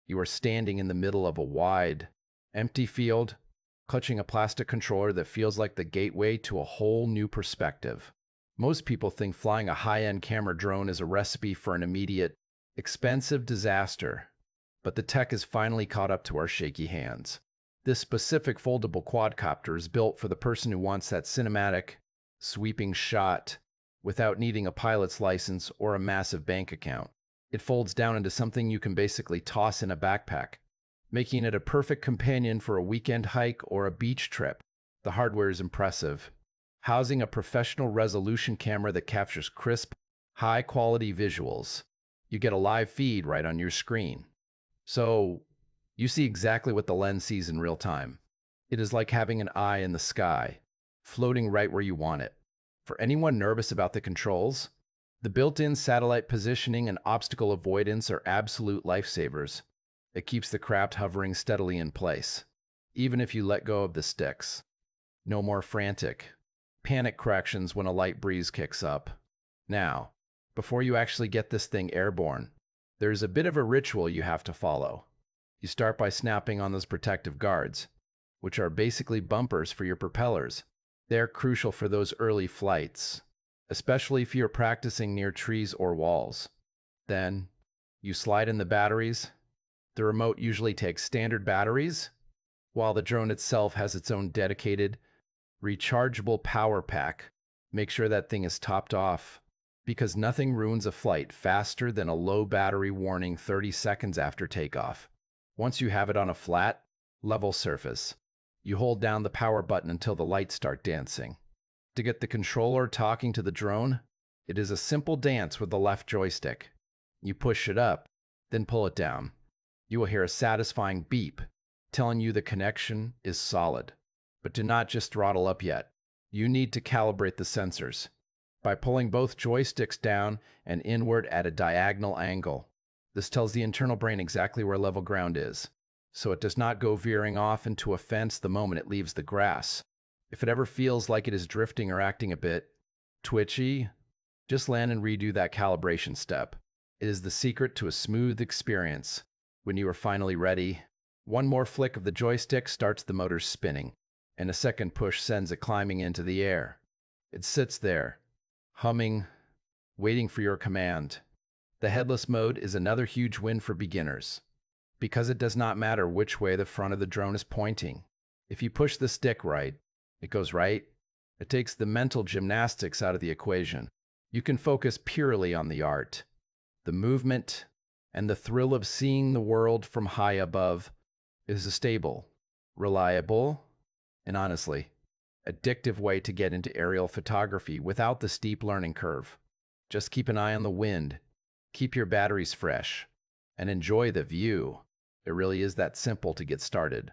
You are standing in the middle of a wide, empty field, clutching a plastic controller that feels like the gateway to a whole new perspective. Most people think flying a high-end camera drone is a recipe for an immediate, expensive disaster, but the tech has finally caught up to our shaky hands. This specific foldable quadcopter is built for the person who wants that cinematic, sweeping shot without needing a pilot's license or a massive bank account. It folds down into something you can basically toss in a backpack, making it a perfect companion for a weekend hike or a beach trip. The hardware is impressive, housing a professional resolution camera that captures crisp, high-quality visuals. You get a live feed right on your screen. So, you see exactly what the lens sees in real time. It is like having an eye in the sky, floating right where you want it. For anyone nervous about the controls, the built-in satellite positioning and obstacle avoidance are absolute lifesavers. It keeps the craft hovering steadily in place, even if you let go of the sticks. No more frantic, panic corrections when a light breeze kicks up. Now, before you actually get this thing airborne, there's a bit of a ritual you have to follow. You start by snapping on those protective guards, which are basically bumpers for your propellers. They're crucial for those early flights, especially if you're practicing near trees or walls. Then, you slide in the batteries. The remote usually takes standard batteries, while the drone itself has its own dedicated, rechargeable power pack. Make sure that thing is topped off, because nothing ruins a flight faster than a low battery warning 30 seconds after takeoff. Once you have it on a flat, level surface, you hold down the power button until the lights start dancing. To get the controller talking to the drone, it is a simple dance with the left joystick. You push it up, then pull it down. You will hear a satisfying beep, telling you the connection is solid. But do not just throttle up yet. You need to calibrate the sensors by pulling both joysticks down and inward at a diagonal angle. This tells the internal brain exactly where level ground is, so it does not go veering off into a fence the moment it leaves the grass. If it ever feels like it is drifting or acting a bit twitchy, just land and redo that calibration step. It is the secret to a smooth experience. When you are finally ready, one more flick of the joystick starts the motor spinning, and a second push sends it climbing into the air. It sits there, humming, waiting for your command. The headless mode is another huge win for beginners, because it does not matter which way the front of the drone is pointing. If you push the stick right, it goes right. It takes the mental gymnastics out of the equation. You can focus purely on the art, the movement, and the thrill of seeing the world from high above. It is a stable, reliable, and honestly, addictive way to get into aerial photography without the steep learning curve. Just keep an eye on the wind, keep your batteries fresh, and enjoy the view. It really is that simple to get started.